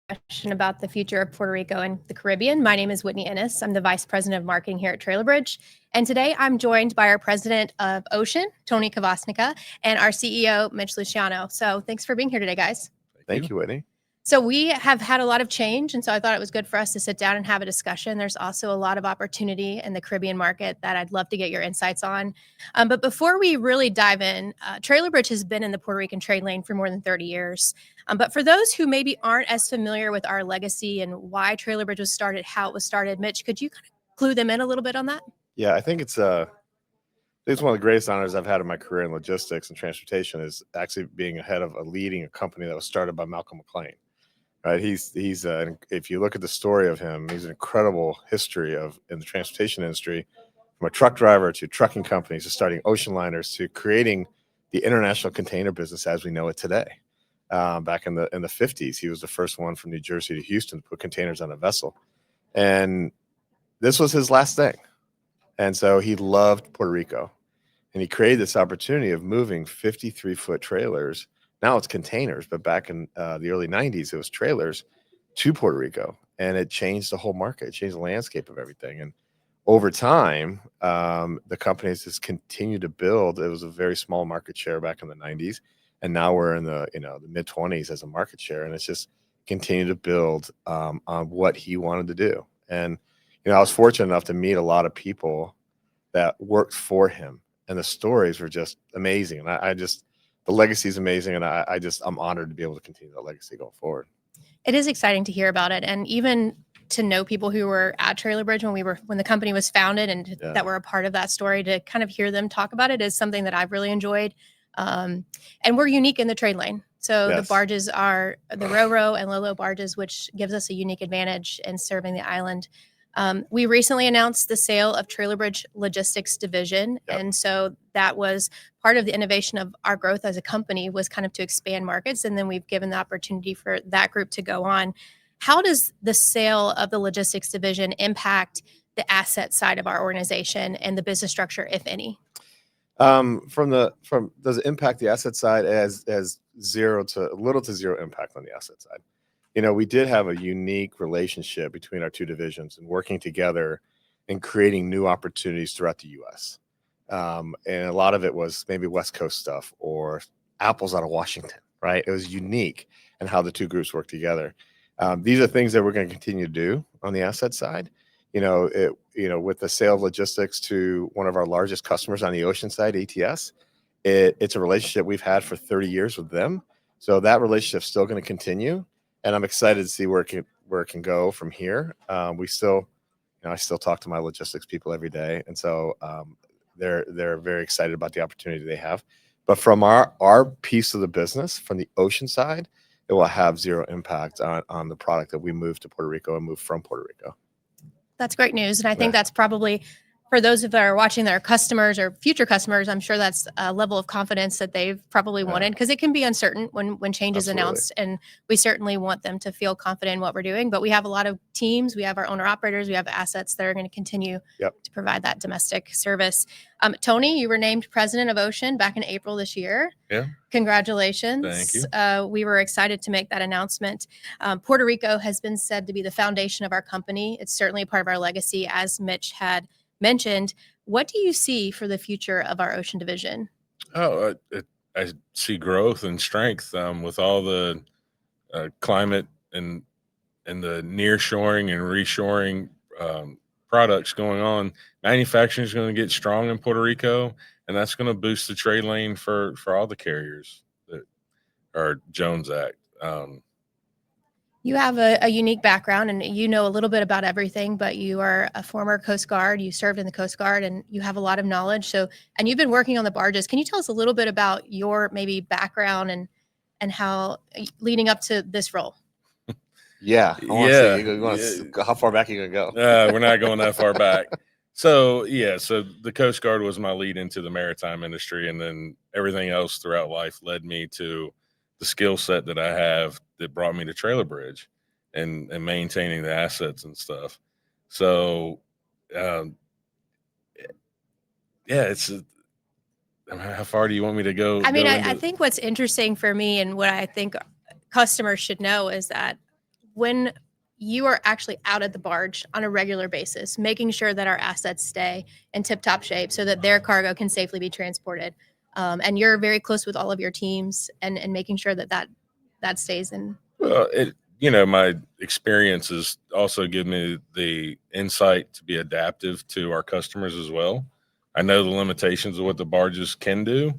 discussion about the future of Puerto Rico and the Caribbean. My name is Whitney Ennis. I'm the Vice President of Marketing here at Trailer Bridge. And today I'm joined by our President of Ocean, Tony Kvasnicka, and our CEO, Mitch Luciano. So thanks for being here today, guys. Thank you, Whitney. So we have had a lot of change, and so I thought it was good for us to sit down and have a discussion. There's also a lot of opportunity in the Caribbean market that I'd love to get your insights on. But before we really dive in, Trailer Bridge has been in the Puerto Rican trade lane for more than 30 years. But for those who maybe aren't as familiar with our legacy and why Trailer Bridge was started, how it was started, Mitch, could you kind of clue them in a little bit on that? Yeah, I think it's one of the greatest honors I've had in my career in logistics and transportation is actually being ahead of leading a company that was started by Malcolm McLean. Right, he's if you look at the story of him, he's an incredible history in the transportation industry, from a truck driver to trucking companies to starting ocean liners to creating the international container business as we know it today. Back in the 50s, he was the first one from New Jersey to Houston to put containers on a vessel, and this was his last thing. And so he loved Puerto Rico, and he created this opportunity of moving 53-foot trailers. Now it's containers, but back in the early 90s, it was trailers to Puerto Rico, and it changed the whole market. It changed the landscape of everything. And over time, the companies just continued to build. It was a very small market share back in the 90s, and now we're in the the mid 20s as a market share, and it's just continued to build on what he wanted to do. And I was fortunate enough to meet a lot of people that worked for him, and the stories were just amazing. And the legacy is amazing, and I'm honored to be able to continue that legacy going forward. It is exciting to hear about it, and even to know people who were at Trailer Bridge when the company was founded and that were a part of that story, to kind of hear them talk about it is something that I've really enjoyed. And we're unique in the trade lane. So the barges are the Ro-Ro and Lolo barges, which gives us a unique advantage in serving the island. We recently announced the sale of Trailer Bridge Logistics Division. And so that was part of the innovation of our growth as a company, was kind of to expand markets. And then we've given the opportunity for that group to go on. How does the sale of the logistics division impact the asset side of our organization and the business structure, if any? Does it impact the asset side? As little to zero impact on the asset side. We did have a unique relationship between our two divisions and working together and creating new opportunities throughout the U.S. And a lot of it was maybe West Coast stuff or apples out of Washington, right? It was unique in how the two groups work together. These are things that we're going to continue to do on the asset side. With the sale of logistics to one of our largest customers on the ocean side, ATS, it's a relationship we've had for 30 years with them. So that relationship's still going to continue. And I'm excited to see where it can go from here. I still talk to my logistics people every day, and so they're very excited about the opportunity they have. But from our piece of the business, from the ocean side, it will have zero impact on the product that we move to Puerto Rico and move from Puerto Rico. That's great news, and I think that's probably, for those that are watching that are customers or future customers, I'm sure that's a level of confidence that they've probably wanted, because it can be uncertain when change is announced, and we certainly want them to feel confident in what we're doing. But we have a lot of teams, we have our owner operators, we have assets that are going to continue to provide that domestic service. Tony, you were named president of Ocean back in April this year. Yeah. Congratulations. Thank you. We were excited to make that announcement. Puerto Rico has been said to be the foundation of our company. It's certainly a part of our legacy, as Mitch had mentioned. What do you see for the future of our ocean division? I see growth and strength with all the climate and the nearshoring and reshoring products going on. Manufacturing is going to get strong in Puerto Rico, and that's going to boost the trade lane for all the carriers that are Jones Act. You have a unique background, and you know a little bit about everything, but you are a former Coast Guard. You served in the Coast Guard, and you have a lot of knowledge. And you've been working on the barges. Can you tell us a little bit about your maybe background and how leading up to this role? Yeah. How far back are you going to go? We're not going that far back. So the Coast Guard was my lead into the maritime industry, and then everything else throughout life led me to the skill set that I have that brought me to Trailer Bridge and maintaining the assets and stuff. So, how far do you want me to go? I think what's interesting for me, and what I think customers should know, is that when you are actually out at the barge on a regular basis, making sure that our assets stay in tip-top shape so that their cargo can safely be transported. And you're very close with all of your teams and making sure that stays in. Well, my experiences also give me the insight to be adaptive to our customers as well. I know the limitations of what the barges can do,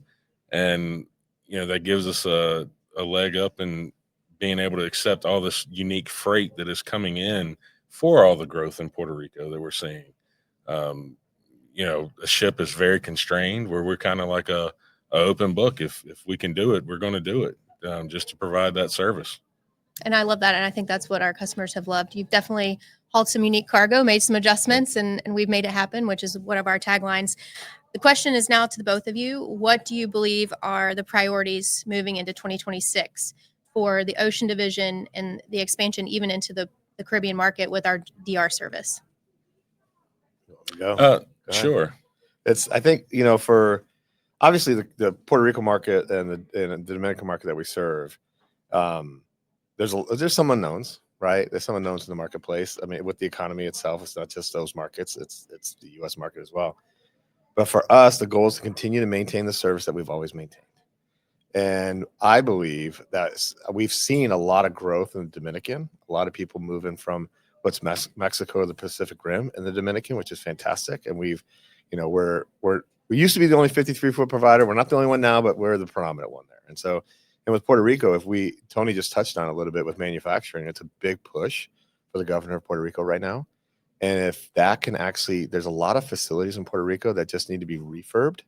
and that gives us a leg up in being able to accept all this unique freight that is coming in for all the growth in Puerto Rico that we're seeing. A ship is very constrained, where we're kind of like a open book. If we can do it, we're going to do it, just to provide that service. And I love that. And I think that's what our customers have loved. You've definitely hauled some unique cargo, made some adjustments, and we've made it happen, which is one of our taglines. The question is now to the both of you. What do you believe are the priorities moving into 2026 for the ocean division and the expansion even into the Caribbean market with our DR service? Go. Sure. I think, for obviously the Puerto Rico market and the Dominican market that we serve, there's some unknowns, right? There's some unknowns in the marketplace. I mean, with the economy itself, it's not just those markets, it's the U.S. market as well. But for us, the goal is to continue to maintain the service that we've always maintained. And I believe that we've seen a lot of growth in the Dominican, a lot of people moving from what's Mexico to the Pacific Rim in the Dominican, which is fantastic. And we used to be the only 53-foot provider. We're not the only one now, but we're the predominant one there. And with Puerto Rico, Tony just touched on it a little bit with manufacturing, it's a big push for the governor of Puerto Rico right now. And if that can there's a lot of facilities in Puerto Rico that just need to be refurbed.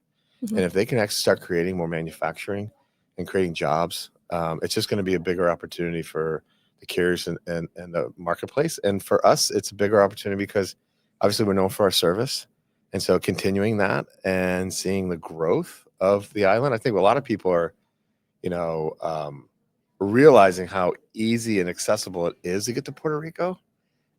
Mm-hmm. And if they can actually start creating more manufacturing and creating jobs, it's just going to be a bigger opportunity for the carriers and the marketplace. And for us, it's a bigger opportunity because obviously we're known for our service. And so continuing that and seeing the growth of the island, I think a lot of people are, realizing how easy and accessible it is to get to Puerto Rico.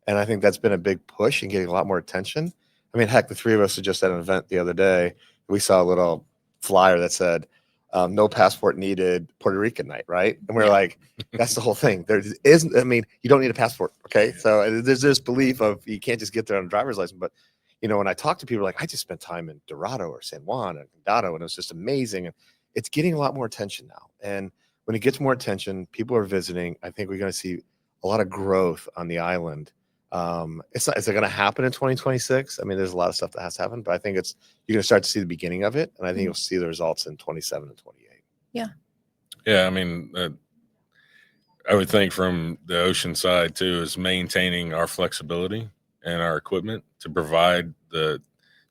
And I think that's been a big push and getting a lot more attention. I mean, heck, the three of us were just at an event the other day. We saw a little flyer that said, no passport needed Puerto Rican night, right? And we're like, that's the whole thing. You don't need a passport, okay? So there's this belief of you can't just get there on a driver's license. But, when I talk to people, I just spent time in Dorado or San Juan and Condado, and it was just amazing. And it's getting a lot more attention now. And when it gets more attention, people are visiting. I think we're going to see a lot of growth on the island. Is it going to happen in 2026? I mean, there's a lot of stuff that has to happen, but I think you're going to start to see the beginning of it. And I think you'll see the results in 27 and 28. Yeah. Yeah. I mean, I would think from the ocean side too, is maintaining our flexibility and our equipment to provide the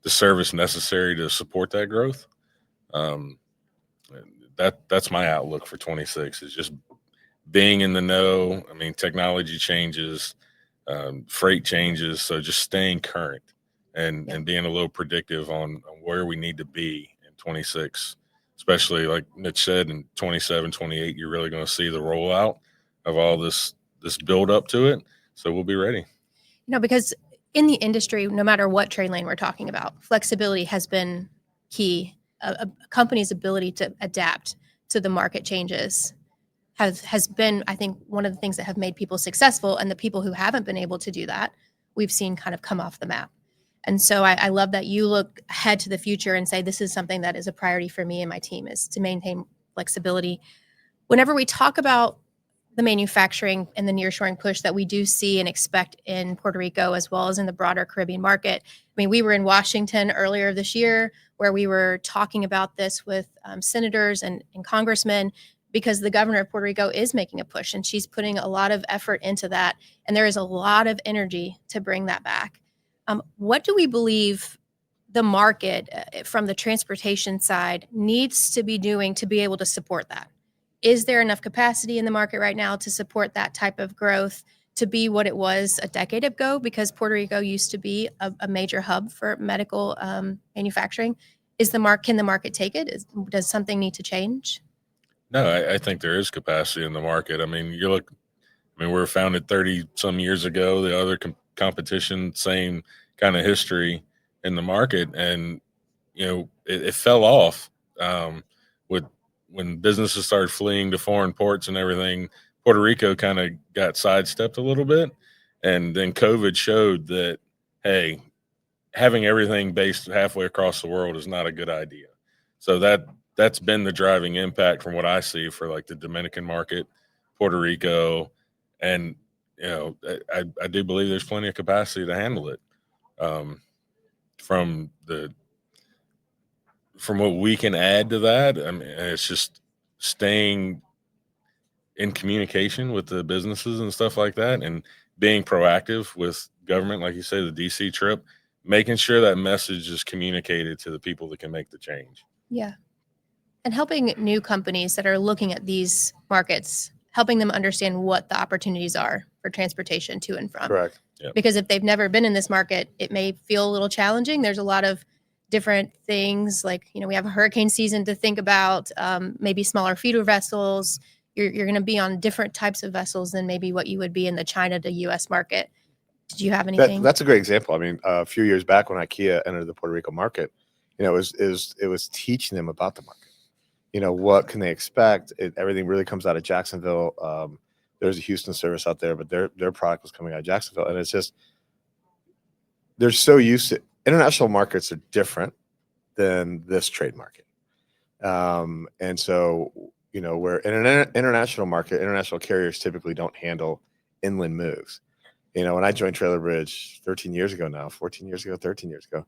service necessary to support that growth. That's my outlook for 26 is just being in the know. I mean, technology changes, freight changes. So just staying current and being a little predictive on where we need to be in 26, especially like Mitch said, in 27, 28, you're really going to see the rollout of all this build up to it. So we'll be ready. Because in the industry, no matter what trade lane we're talking about, flexibility has been key. A company's ability to adapt to the market changes has been, I think, one of the things that have made people successful. And the people who haven't been able to do that, we've seen kind of come off the map. And so I love that you look ahead to the future and say, this is something that is a priority for me and my team, is to maintain flexibility. Whenever we talk about the manufacturing and the nearshoring push that we do see and expect in Puerto Rico, as well as in the broader Caribbean market. I mean, we were in Washington earlier this year where we were talking about this with senators and congressmen, because the governor of Puerto Rico is making a push and she's putting a lot of effort into that. And there is a lot of energy to bring that back. What do we believe the market from the transportation side needs to be doing to be able to support that? Is there enough capacity in the market right now to support that type of growth to be what it was a decade ago? Because Puerto Rico used to be a major hub for medical manufacturing. Can the market take it? Does something need to change? No, I think there is capacity in the market. I mean, we were founded 30 some years ago. The other competition, same kind of history in the market. And, it fell off when businesses started fleeing to foreign ports and everything. Puerto Rico kind of got sidestepped a little bit. And then COVID showed that, hey, having everything based halfway across the world is not a good idea. So that's been the driving impact from what I see for like the Dominican market, Puerto Rico, and I do believe there's plenty of capacity to handle it. From what we can add to that, I mean, it's just staying in communication with the businesses and stuff like that, and being proactive with government, like you say, the DC trip, making sure that message is communicated to the people that can make the change. Yeah. And helping new companies that are looking at these markets, helping them understand what the opportunities are for transportation to and from. Correct. Yep. Because if they've never been in this market, it may feel a little challenging. There's a lot of different things, like, we have a hurricane season to think about, maybe smaller feeder vessels. You're going to be on different types of vessels than maybe what you would be in the China to U.S. market. Did you have anything? That's a great example. I mean, a few years back when IKEA entered the Puerto Rico market, it was teaching them about the market. What can they expect? Everything really comes out of Jacksonville. There's a Houston service out there, but their product was coming out of Jacksonville, and it's just they're so used to international markets are different than this trade market, and so where in an international market, international carriers typically don't handle inland moves. When I joined Trailer Bridge 13 years ago now, 14 years ago, 13 years ago,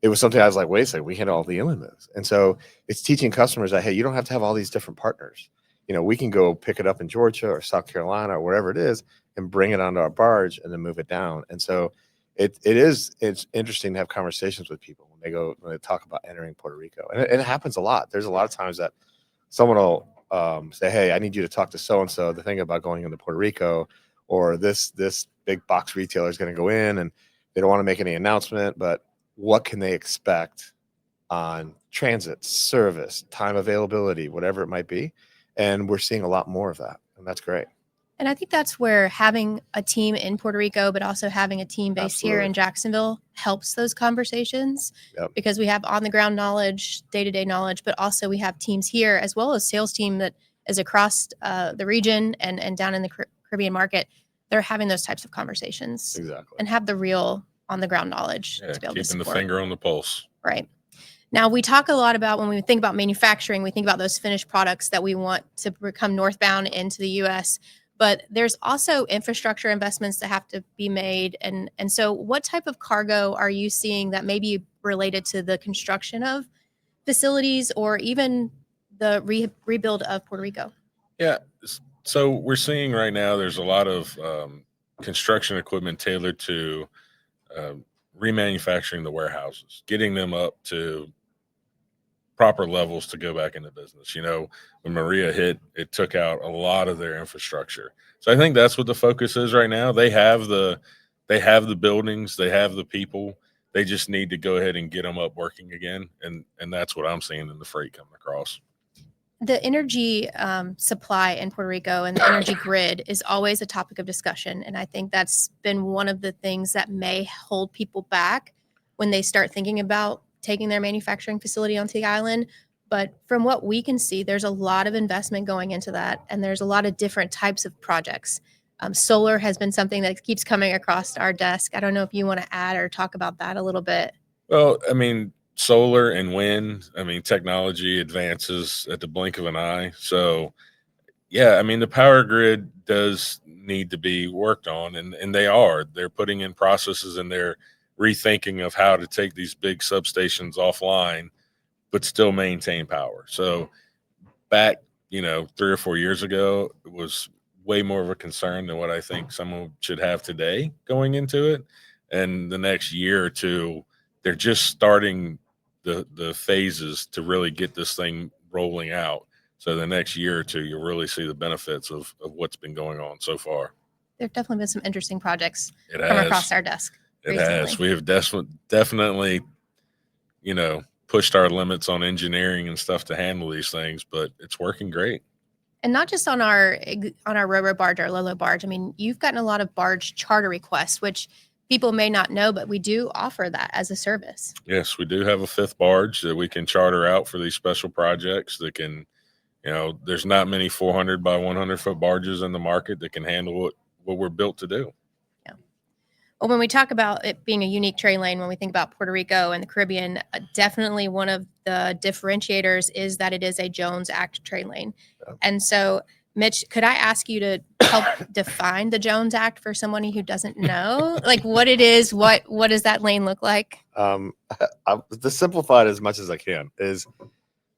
it was something I was like, wait a second, we handle all the inland moves. And so it's teaching customers that, hey, you don't have to have all these different partners. We can go pick it up in Georgia or South Carolina or wherever it is and bring it onto our barge and then move it down. And so it's interesting to have conversations with people when they talk about entering Puerto Rico. And it happens a lot. There's a lot of times that someone will say, hey, I need you to talk to so-and-so, the thing about going into Puerto Rico, or this big box retailer is going to go in and they don't want to make any announcement, but what can they expect on transit, service, time availability, whatever it might be. And we're seeing a lot more of that. And that's great. And I think that's where having a team in Puerto Rico, but also having a team based here in Jacksonville helps those conversations. Yep. Because we have on the ground knowledge, day-to-day knowledge, but also we have teams here as well as sales team that is across the region and down in the Caribbean market. They're having those types of conversations. Exactly. And have the real on the ground knowledge to be able to support. Keeping the finger on the pulse. Right. Now, we talk a lot about when we think about manufacturing, we think about those finished products that we want to become northbound into the U.S., but there's also infrastructure investments that have to be made. And so what type of cargo are you seeing that may be related to the construction of facilities or even the rebuild of Puerto Rico? Yeah. So we're seeing right now there's a lot of construction equipment tailored to remanufacturing the warehouses, getting them up to proper levels to go back into business. When Maria hit, it took out a lot of their infrastructure. So I think that's what the focus is right now. They have the buildings, they have the people. They just need to go ahead and get them up working again. And that's what I'm seeing in the freight coming across. The energy supply in Puerto Rico and the energy grid is always a topic of discussion. And I think that's been one of the things that may hold people back when they start thinking about taking their manufacturing facility onto the island. But from what we can see, there's a lot of investment going into that. And there's a lot of different types of projects. Solar has been something that keeps coming across our desk. I don't know if you want to add or talk about that a little bit. Well, I mean, solar and wind, technology advances at the blink of an eye. So, yeah, the power grid does need to be worked on, and they're putting in processes and they're rethinking of how to take these big substations offline, but still maintain power. So back, 3 or 4 years ago, it was way more of a concern than what I think someone should have today going into it. And the next year or two, they're just starting the phases to really get this thing rolling out. So the next year or two, you'll really see the benefits of what's been going on so far. There have definitely been some interesting projects come across our desk. It recently. has. We have definitely, pushed our limits on engineering and stuff to handle these things, but it's working great. And not just on our Ro-Ro barge, our Lolo barge. You've gotten a lot of barge charter requests, which people may not know, but we do offer that as a service. Yes, we do have a 5th barge that we can charter out for these special projects that can There's not many 400 by 100 foot barges in the market that can handle what we're built to do. Yeah. Well, when we talk about it being a unique trade lane, when we think about Puerto Rico and the Caribbean, definitely one of the differentiators is that it is a Jones Act trade lane. Yeah. And so, Mitch, could I ask you to help define the Jones Act for someone who doesn't know, like what it is? What does that lane look like? To simplify it as much as I can, is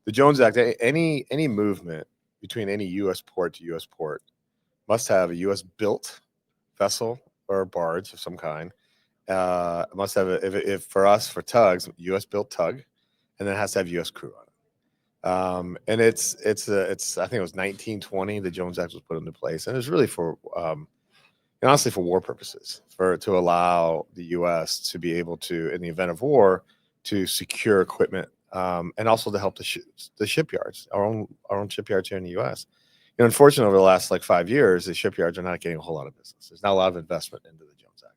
the Jones Act. Any movement between any U.S. port to U.S. port must have a U.S. built vessel or a barge of some kind. It must have if for us for tugs, U.S. built tug, and then it has to have U.S. crew on it. And it's I think it was 1920 the Jones Act was put into place, and it's really for honestly for war purposes, to allow the U.S. to be able to, in the event of war, to secure equipment, and also to help the shipyards, our own shipyards here in the U.S. Unfortunately, over the last 5 years, the shipyards are not getting a whole lot of business. There's not a lot of investment into the Jones Act,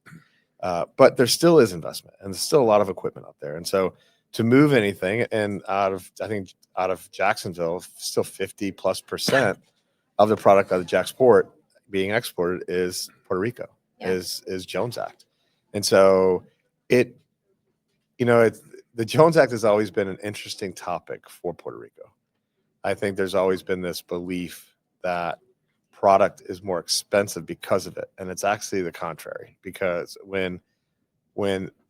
but there still is investment, and there's still a lot of equipment out there. And so, to move anything, and out of Jacksonville, still 50+% of the product out of Jacksport being exported is Puerto Rico, is Jones Act. And so the Jones Act has always been an interesting topic for Puerto Rico. I think there's always been this belief that product is more expensive because of it. And it's actually the contrary, because when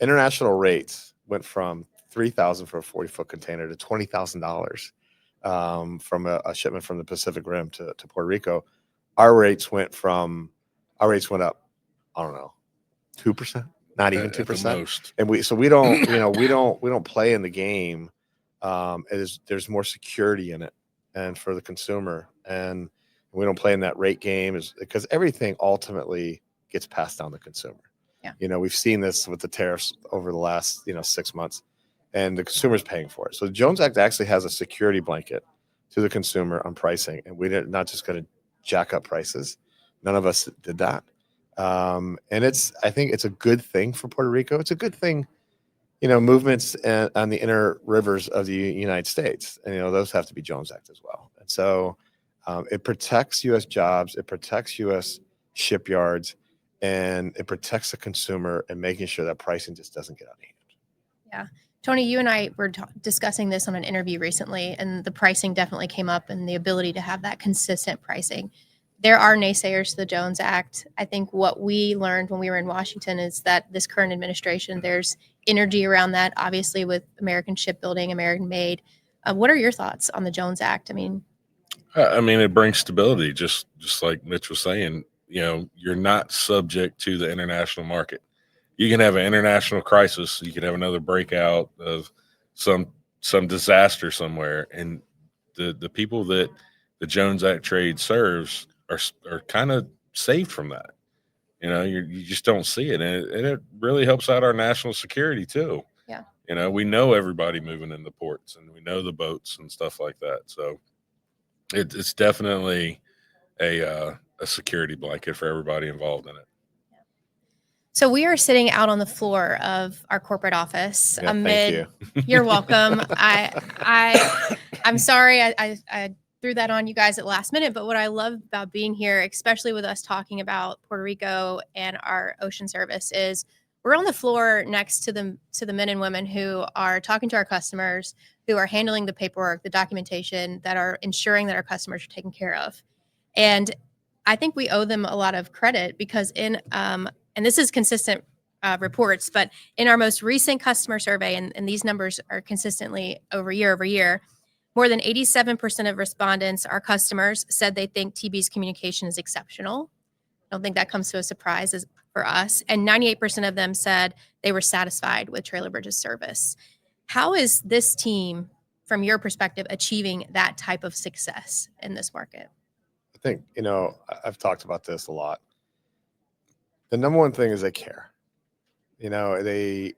international rates went from $3,000 for a 40-foot container to $20,000 from a shipment from the Pacific Rim to Puerto Rico, our rates went up, I don't know, 2%, not even 2%. And we don't play in the game. There's more security in it, and for the consumer, and we don't play in that rate game, because everything ultimately gets passed down to the consumer. Yeah. We've seen this with the tariffs over the last 6 months, and the consumer's paying for it. So the Jones Act actually has a security blanket to the consumer on pricing, and we're not just going to jack up prices. None of us did that. And I think it's a good thing for Puerto Rico. It's a good thing, movements on the inner rivers of the United States, and those have to be Jones Act as well. And so it protects U.S. jobs, it protects U.S. shipyards, and it protects the consumer, and making sure that pricing just doesn't get out of hand. Yeah. Tony, you and I were discussing this on an interview recently, and the pricing definitely came up, and the ability to have that consistent pricing. There are naysayers to the Jones Act. I think what we learned when we were in Washington is that this current administration, there's energy around that, obviously, with American shipbuilding, American made. What are your thoughts on the Jones Act? I mean, it brings stability, just like Mitch was saying. You're not subject to the international market. You can have an international crisis. You can have another breakout of some disaster somewhere, and the people that the Jones Act trade serves are kind of saved from that. You just don't see it, and it really helps out our national security too. Yeah. We know everybody moving in the ports, and we know the boats and stuff like that. So it's definitely a security blanket for everybody involved in it. So we are sitting out on the floor of our corporate office. Yeah, thank you. You're welcome. I'm sorry I threw that on you guys at last minute, but what I love about being here, especially with us talking about Puerto Rico and our ocean service, is we're on the floor next to the men and women who are talking to our customers, who are handling the paperwork, the documentation, that are ensuring that our customers are taken care of. And I think we owe them a lot of credit, because and this is consistent reports, but in our most recent customer survey, and these numbers are consistently over year, more than 87% of respondents, our customers, said they think TB's communication is exceptional. I don't think that comes to a surprise for us. And 98% of them said they were satisfied with Trailer Bridge's service. How is this team, from your perspective, achieving that type of success in this market? I think, I've talked about this a lot. The number one thing is they care. I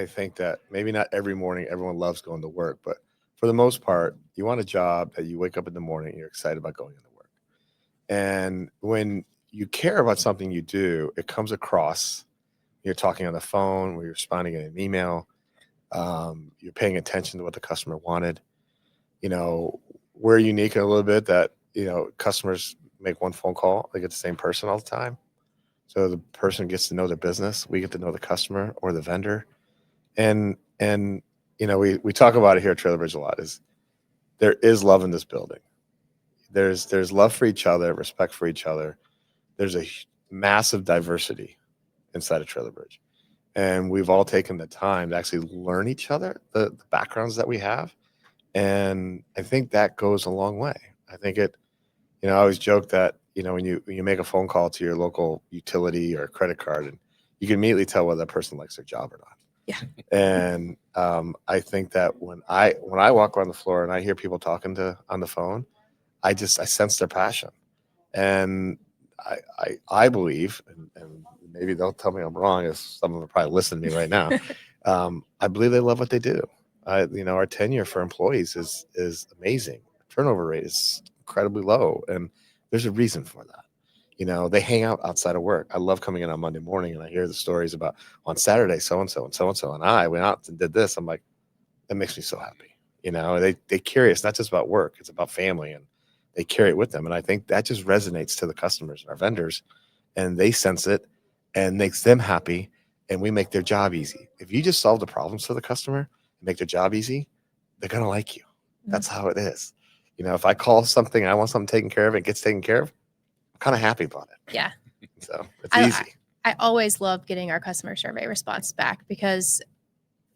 think that maybe not every morning everyone loves going to work, but for the most part, you want a job that you wake up in the morning and you're excited about going into work. And when you care about something you do, it comes across. You're talking on the phone, you're responding in an email, you're paying attention to what the customer wanted. we're unique in a little bit that, customers make one phone call, they get the same person all the time. So the person gets to know their business. We get to know the customer or the vendor. And we talk about it here at Trailer Bridge a lot, is there is love in this building. There's love for each other, respect for each other. There's a massive diversity inside of Trailer Bridge. And we've all taken the time to actually learn each other, the backgrounds that we have. And I think that goes a long way. I think I always joke that, when you make a phone call to your local utility or credit card, and you can immediately tell whether that person likes their job or not. Yeah. And I think that when I walk around the floor and I hear people talking on the phone, I sense their passion. And I believe, and maybe they'll tell me I'm wrong, as some of them are probably listening to me right now. I believe they love what they do. Our tenure for employees is amazing. Turnover rate is incredibly low, and there's a reason for that. They hang out outside of work. I love coming in on Monday morning and I hear the stories about on Saturday, so-and-so and so-and-so and I went out and did this. I'm like, that makes me so happy. They carry us, not just about work, it's about family, and they carry it with them. And I think that just resonates to the customers and our vendors, and they sense it and makes them happy, and we make their job easy. If you just solve the problems for the customer and make their job easy, they're going to like you. That's how it is. If I call something, I want something taken care of, it gets taken care of, I'm kind of happy about it. Yeah. So it's easy. I always love getting our customer survey response back, because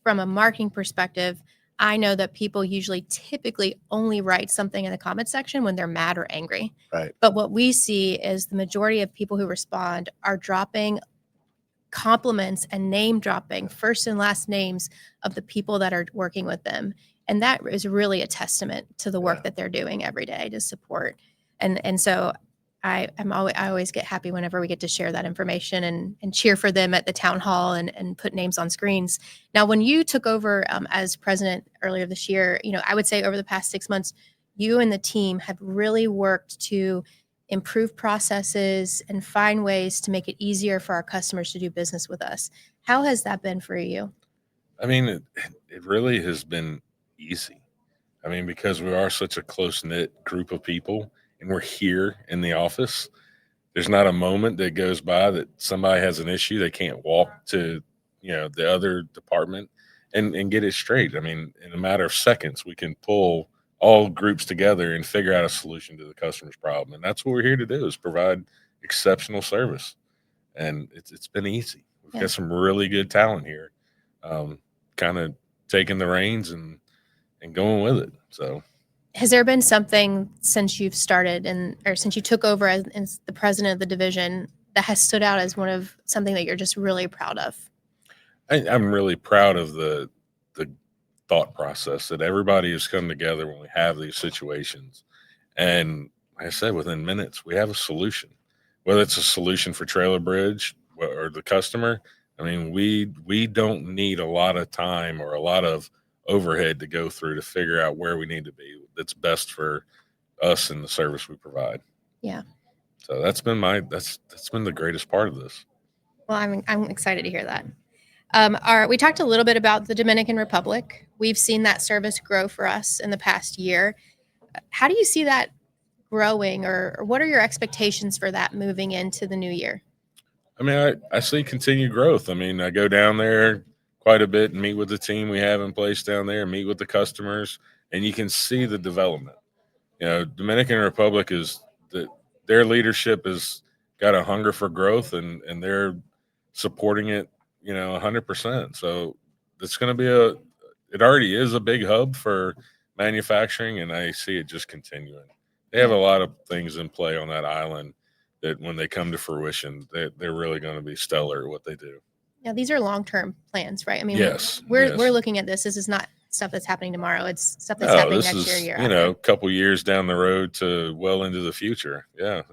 from a marketing perspective, I know that people typically only write something in the comment section when they're mad or angry. Right. But what we see is the majority of people who respond are dropping compliments and name dropping first and last names of the people that are working with them. And that is really a testament to the work that they're doing every day to support. And so I always get happy whenever we get to share that information and cheer for them at the town hall and put names on screens. Now, when you took over as president earlier this year, I would say over the past 6 months, you and the team have really worked to improve processes and find ways to make it easier for our customers to do business with us. How has that been for you? I mean, it really has been easy. I mean, because we are such a close-knit group of people and we're here in the office, there's not a moment that goes by that somebody has an issue. They can't walk to, the other department and get it straight. I mean, in a matter of seconds, we can pull all groups together and figure out a solution to the customer's problem. And that's what we're here to do, is provide exceptional service. And it's been easy. We've got some really good talent here, kind of taking the reins and going with it. So has there been something since you've started or since you took over as the president of the division that has stood out as something that you're just really proud of? I'm really proud of the thought process that everybody has come together when we have these situations. And like I said, within minutes, we have a solution, whether it's a solution for Trailer Bridge or the customer. I mean, we don't need a lot of time or a lot of overhead to go through to figure out where we need to be that's best for us and the service we provide. Yeah. So that's been that's been the greatest part of this. Well, I'm excited to hear that. We talked a little bit about the Dominican Republic. We've seen that service grow for us in the past year. How do you see that growing, or what are your expectations for that moving into the new year? I mean, I see continued growth. I mean, I go down there quite a bit and meet with the team we have in place down there, meet with the customers, and you can see the development. Dominican Republic their leadership has got a hunger for growth, and they're supporting it, 100%. So it's going to be it already is a big hub for manufacturing, and I see it just continuing. They have a lot of things in play on that island that when they come to fruition, they're really going to be stellar at what they do. Now, these are long-term plans, right? I mean, yes, we're looking at this. This is not stuff that's happening tomorrow. It's stuff that's happening next year. A couple years down the road to well into the future. Yeah,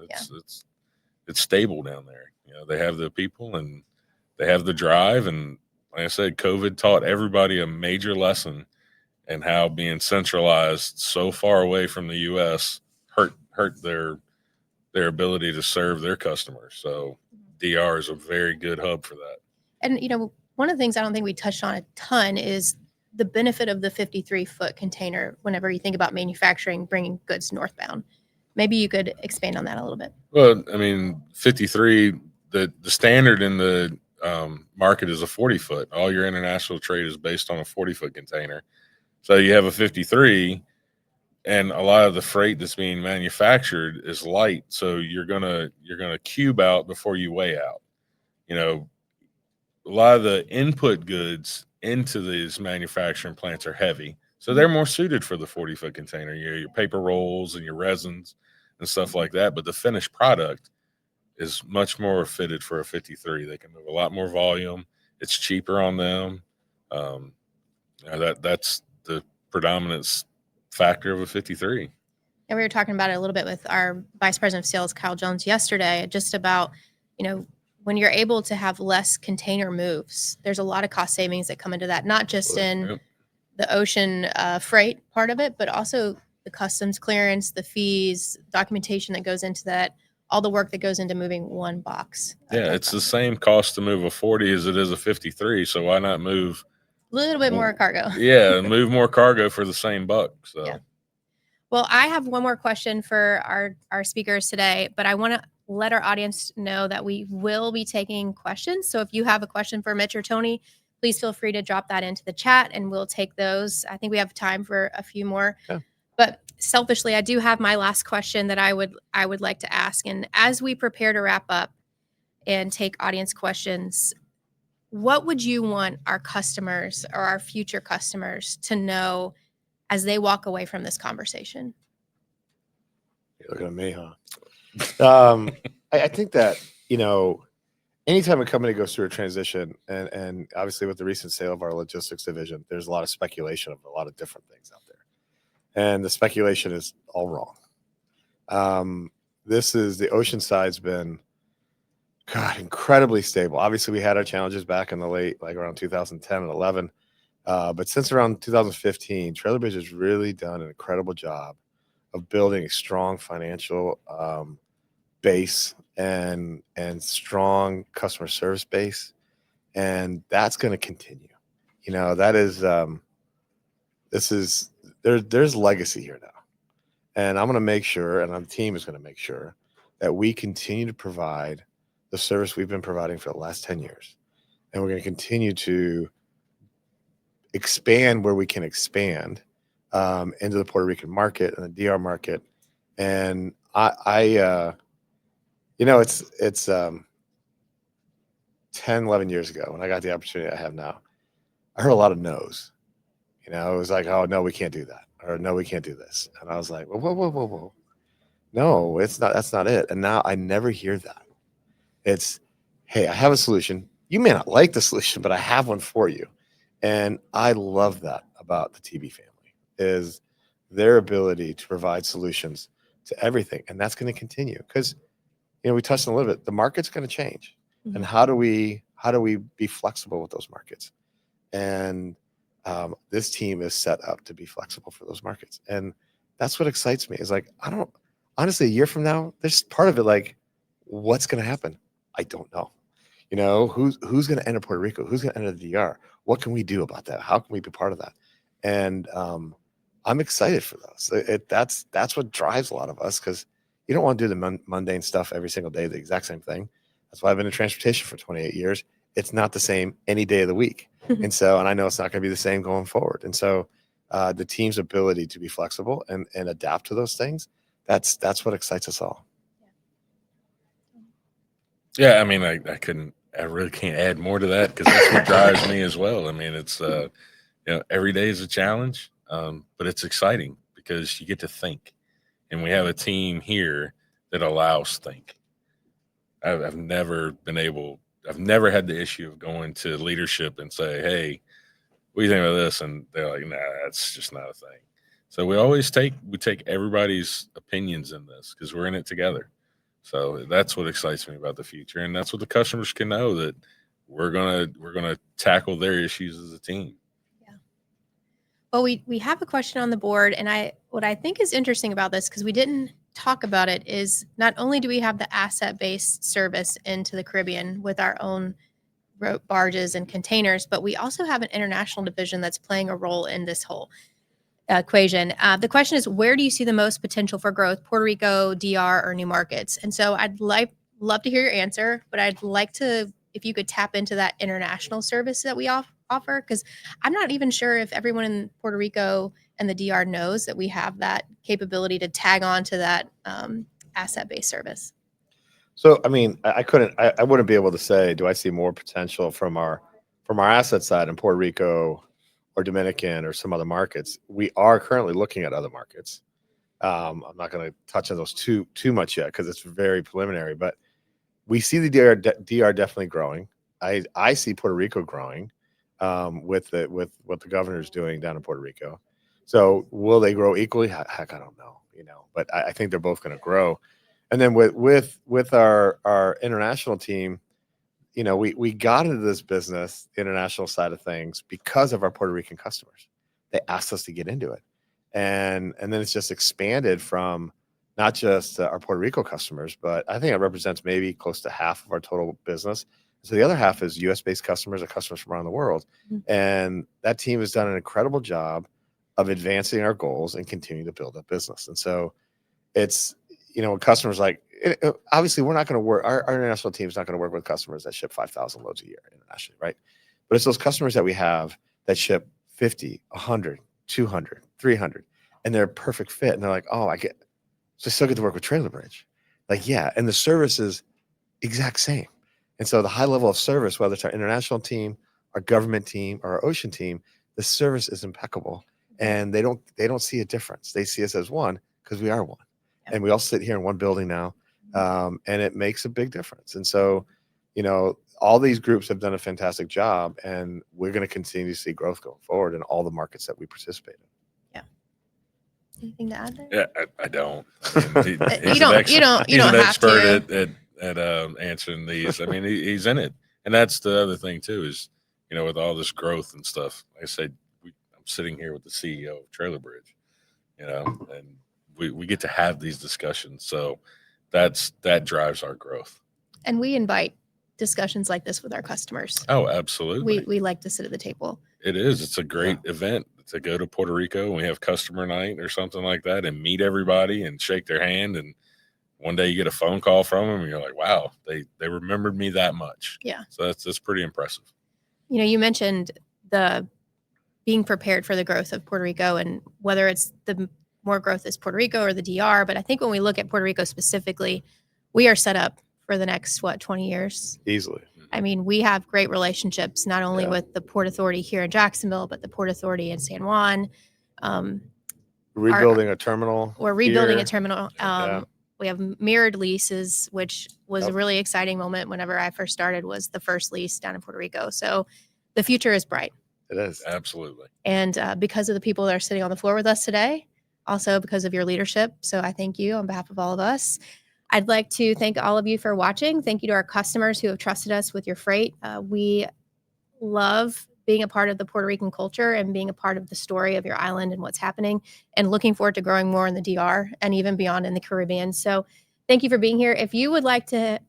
it's stable down there. They have the people and they have the drive. And like I said, COVID taught everybody a major lesson and how being centralized so far away from the U.S. hurt their ability to serve their customers. So DR is a very good hub for that. And, one of the things I don't think we touched on a ton is the benefit of the 53-foot container whenever you think about manufacturing, bringing goods northbound. Maybe you could expand on that a little bit. Well, I mean, 53, the standard in the market is a 40-foot. All your international trade is based on a 40-foot container. So you have a 53, and a lot of the freight that's being manufactured is light. So you're gonna cube out before you weigh out. You know, a lot of the input goods into these manufacturing plants are heavy, so they're more suited for the 40-foot container. Your paper rolls and your resins and stuff like that. But the finished product is much more fitted for a 53. They can move a lot more volume. It's cheaper on them. That's the predominant factor of a 53. And we were talking about it a little bit with our vice president of sales, Kyle Jones, yesterday, just about, when you're able to have less container moves, there's a lot of cost savings that come into that, not just in the ocean freight part of it, but also the customs clearance, the fees, documentation that goes into that, all the work that goes into moving one box. Yeah, it's the same cost to move a 40 as it is a 53. So why not move a little bit more cargo? Yeah, move more cargo for the same buck. So. Yeah. Well, I have one more question for our speakers today, but I want to let our audience know that we will be taking questions. So if you have a question for Mitch or Tony, please feel free to drop that into the chat and we'll take those. I think we have time for a few more. Yeah. But selfishly, I do have my last question that I would like to ask. And as we prepare to wrap up and take audience questions, what would you want our customers or our future customers to know as they walk away from this conversation? You're looking at me, huh? I think that, anytime a company goes through a transition, and obviously with the recent sale of our logistics division, there's a lot of speculation of a lot of different things out there. And the speculation is all wrong. The ocean side's been, incredibly stable. Obviously, we had our challenges back in the late, like around 2010 and 11. But since around 2015, Trailer Bridge has really done an incredible job of building a strong financial base and strong customer service base. And that's going to continue. That is, there's legacy here now. And I'm going to make sure, and our team is going to make sure that we continue to provide the service we've been providing for the last 10 years. And we're going to continue to expand where we can expand into the Puerto Rican market and the DR market. And it's 10, 11 years ago when I got the opportunity I have now, I heard a lot of no's. It was like, oh, no, we can't do that. Or no, we can't do this. And I was like, whoa. No, that's not it. And now I never hear that. It's, hey, I have a solution. You may not like the solution, but I have one for you. And I love that about the TB family, is their ability to provide solutions to everything. And that's going to continue because, we touched on a little bit, the market's going to change. Mm-hmm. And how do we be flexible with those markets? And this team is set up to be flexible for those markets. And that's what excites me, is like, honestly, a year from now, there's part of it like, what's going to happen? I don't know. Who's going to enter Puerto Rico? Who's going to enter the DR? What can we do about that? How can we be part of that? And I'm excited for those. That's what drives a lot of us, because you don't want to do the mundane stuff every single day, the exact same thing. That's why I've been in transportation for 28 years. It's not the same any day of the week. And I know it's not going to be the same going forward. And so the team's ability to be flexible and adapt to those things, that's what excites us all. Yeah, I mean, I really can't add more to that, because that's what drives me as well. I mean, it's, every day is a challenge, but it's exciting because you get to think, and we have a team here that allows think. I've never had the issue of going to leadership and say, hey, what do you think about this? And they're like, nah, that's just not a thing. So we take everybody's opinions in this, because we're in it together. So that's what excites me about the future. And that's what the customers can know, that we're gonna tackle their issues as a team. Yeah. Well, we have a question on the board, and what I think is interesting about this, because we didn't talk about it, is not only do we have the asset-based service into the Caribbean with our own barges and containers, but we also have an international division that's playing a role in this whole equation. The question is, where do you see the most potential for growth, Puerto Rico, DR, or new markets? And so I'd love to hear your answer, but I'd like to, if you could tap into that international service that we offer, because I'm not even sure if everyone in Puerto Rico and the DR knows that we have that capability to tag on to that asset-based service. So, I mean, I wouldn't be able to say, do I see more potential from our asset side in Puerto Rico or Dominican or some other markets? We are currently looking at other markets. I'm not going to touch on those too much yet because it's very preliminary, but we see the DR definitely growing. I see Puerto Rico growing with what the governor's doing down in Puerto Rico. So will they grow equally? Heck, I don't know, but I think they're both going to grow. And then with our international team, we got into this business, the international side of things, because of our Puerto Rican customers. They asked us to get into it. And then it's just expanded from not just our Puerto Rico customers, but I think it represents maybe close to half of our total business. So the other half is US-based customers or customers from around the world. Mm-hmm. And that team has done an incredible job of advancing our goals and continuing to build up business. And so it's, customers obviously we're not going to work, our international team is not going to work with customers that ship 5,000 loads a year internationally, right? But it's those customers that we have that ship 50, 100, 200, 300, and they're a perfect fit. And they're like, oh, so I still get to work with Trailer Bridge. Yeah. And the service is exact same. And so the high level of service, whether it's our international team, our government team, or our ocean team, the service is impeccable. And they don't see a difference. They see us as one because we are one. Yep. And we all sit here in one building now. And it makes a big difference. And so, all these groups have done a fantastic job, and we're going to continue to see growth going forward in all the markets that we participate in. Yeah. Anything to add there? Yeah, I don't. You don't an have expert to. at answering these. I mean, he's in it. And that's the other thing too, is, with all this growth and stuff, like I said, I'm sitting here with the CEO of Trailer Bridge, and we get to have these discussions. So that drives our growth. And we invite discussions like this with our customers. Oh, absolutely. We like to sit at the table. It is. It's a great event to go to Puerto Rico and we have customer night or something like that and meet everybody and shake their hand. And one day you get a phone call from them and you're like, wow, they remembered me that much. Yeah. So that's pretty impressive. You mentioned the being prepared for the growth of Puerto Rico, and whether it's the more growth is Puerto Rico or the DR. But I think when we look at Puerto Rico specifically, we are set up for the next, 20 years? Easily. I mean, we have great relationships, not only with the Port Authority here in Jacksonville, but the Port Authority in San Juan. Rebuilding a terminal. We're rebuilding a terminal. We have mirrored leases, which was a really exciting moment whenever I first started, was the first lease down in Puerto Rico. So the future is bright. It is. Absolutely. And because of the people that are sitting on the floor with us today, also because of your leadership. So I thank you on behalf of all of us. I'd like to thank all of you for watching. Thank you to our customers who have trusted us with your freight. We love being a part of the Puerto Rican culture and being a part of the story of your island and what's happening, and looking forward to growing more in the DR and even beyond in the Caribbean. So thank you for being here. If you would like to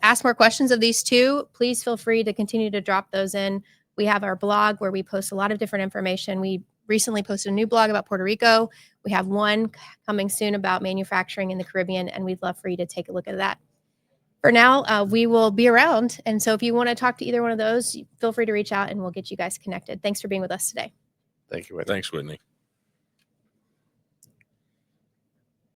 ask more questions of these two, please feel free to continue to drop those in. We have our blog where we post a lot of different information. We recently posted a new blog about Puerto Rico. We have one coming soon about manufacturing in the Caribbean, and we'd love for you to take a look at that. For now, we will be around. And so if you want to talk to either one of those, feel free to reach out and we'll get you guys connected. Thanks for being with us today. Thank you, Whitney. Thanks, Whitney.